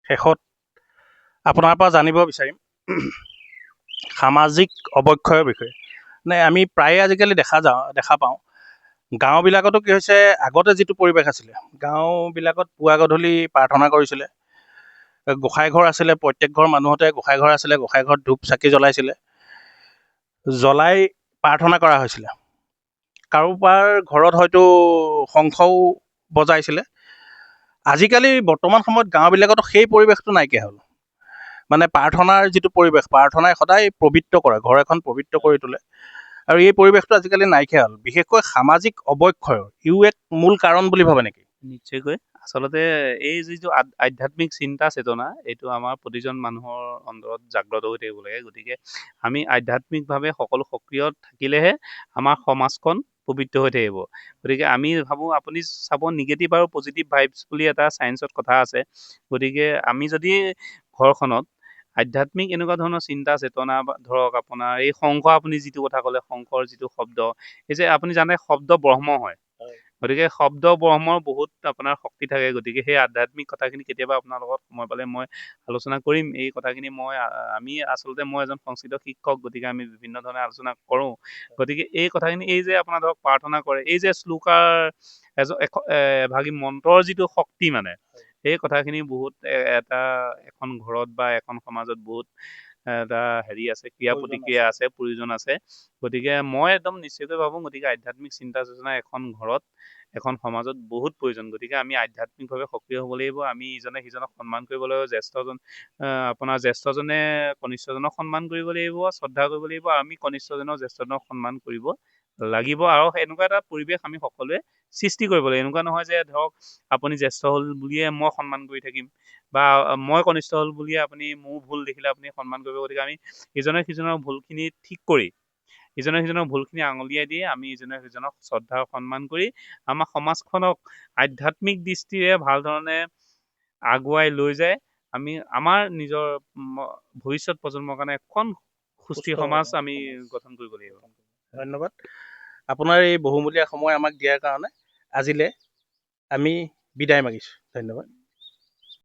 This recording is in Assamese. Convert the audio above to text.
শেষত আপোনাৰ পৰা জানিব বিচাৰিম সামাজিক অৱক্ষয়ৰ বিষয়ে। আমি প্ৰায়ে আজিকালি দেখা পাওঁ গাঁওবিলাকতো কি হৈছে, আগতে যিটো পৰিৱেশ আছিলে, গাঁওবিলাকত পুৱা গধূলি প্ৰাৰ্থনা কৰিছিলে, গোঁসাই ঘৰ আছিলে, প্ৰত্যেক ঘৰ মানুহতে গোঁসাই ঘৰ আছিলে, গোঁসাই ঘৰত ধূপ চাকি জ্বলাইছিলে, জ্বলাই প্ৰাৰ্থনা কৰা হৈছিলে। কাৰোবাৰ ঘৰত হয়তো শংখও বজাইছিলে। আজিকালি বৰ্তমান সময়ত গাঁওবিলাকতো সেই পৰিৱেশটো নাইকিয়া হ'ল। প্ৰাৰ্থনাৰ যিটো পৰিৱেশ, প্ৰাৰ্থনাই সদায় পবিত্ৰ কৰে, ঘৰ এখন পবিত্ৰ কৰি তোলে, আৰু এই পৰিৱেশটো আজিকালি নাইকিয়া হ'ল। বিশেষকৈ সামাজিক অৱক্ষয়ৰ এক মূল কাৰণ বুলি ভাবে নেকি? নিশ্চয়কৈ। আচলতে এই যিটো আধ্যাত্মিক চিন্তা চেতনা, এইটো আমাৰ প্ৰতিজন মানুহৰ অন্তৰত জাগ্ৰত হৈ থাকিব লাগে। গতিকে আমি আধ্যাত্মিকভাৱে সকলো সক্ৰিয় থাকিলেহে আমাৰ সমাজখন পবিত্ৰ হৈ থাকিব। গতিকে আমি ভাবোঁ, আপুনি চাব, নিগেটিভ আৰু পজিটিভ ভাইবছ বুলি এটা ছায়েন্সত কথা আছে। গতিকে আমি যদি ঘৰখনত আধ্যাত্মিক এনেকুৱা ধৰণৰ চিন্তা চেতনা, ধৰক আপোনাৰ এই শংখ, আপুনি যিটো কথা ক'লে, শংখৰ যিটো শব্দ, এই যে আপুনি জানে শব্দ ব্ৰহ্ম হয়। গতিকে শব্দ ব্ৰহ্মৰ বহুত আপোনাৰ শক্তি থাকে। গতিকে সেই আধ্যাত্মিক কথাখিনি কেতিয়াবা আপোনাৰ লগত সময় পালে মই আলোচনা কৰিম। এই কথাখিনি আমি আচলতে মই এজন সংস্কৃত শিক্ষক, গতিকে আমি বিভিন্ন ধৰণে আলোচনা কৰোঁ। গতিকে এই কথাখিনি, এই যে আপোনাৰ ধৰক প্ৰাৰ্থনা কৰে, এই যে শ্লোকাৰ এভাগী মন্ত্ৰৰ যিটো শক্তি, এই কথাখিনি বহুত এখন ঘৰত বা এখন সমাজত বহুত এটা আছে, ক্ৰিয়া প্ৰতিক্ৰিয়া আছে, প্ৰয়োজন আছে। গতিকে মই একদম নিশ্চয়কৈ ভাবোঁ, গতিকে আধ্যাত্মিক চিন্তা চেতনা এখন ঘৰত, এখন সমাজত বহুত প্ৰয়োজন। গতিকে আমি আধ্যাত্মিকভাৱে সক্ৰিয় হ'ব লাগিব। আমি ইজনে সিজনক সন্মান কৰিব লাগিব। জ্যেষ্ঠজনে কনিষ্ঠজনক সন্মান কৰিব লাগিব, শ্ৰদ্ধা কৰিব লাগিব। আমি কনিষ্ঠজনক জ্যেষ্ঠজনক সন্মান কৰিব লাগিব। আৰু এনেকুৱা এটা পৰিৱেশ আমি সকলোৱে সৃষ্টি কৰিব লাগিব। এনেকুৱা নহয় যে ধৰক আপুনি জ্যেষ্ঠ হ'ল বুলিয়ে মই সন্মান কৰি থাকিম, বা মই কনিষ্ঠ হ'ল বুলিয়ে আপুনি মোৰ ভুল দেখিলে আপুনি সন্মান কৰিব। গতিকে আমি ইজনে সিজনৰ ভুলখিনি ঠিক কৰি, ইজনে সিজনৰ ভুলখিনি আঙুলিয়াই দিয়ে, আমি ইজনে সিজনক শ্ৰদ্ধা সন্মান কৰি আমাৰ সমাজখনক আধ্যাত্মিক দৃষ্টিৰে ভাল ধৰণে আগুৱাই লৈ যায় আমি আমাৰ নিজৰ ভৱিষ্যত প্ৰজন্মৰ কাৰণে এখন সুস্থিৰ সমাজ আমি গঠন কৰিব লাগিব। ধন্যবাদ। আপোনাৰ এই বহুমূলীয়া সময় আমাক দিয়াৰ কাৰণে আজিলৈ আমি বিদায় মাগিছোঁ। ধন্যবাদ।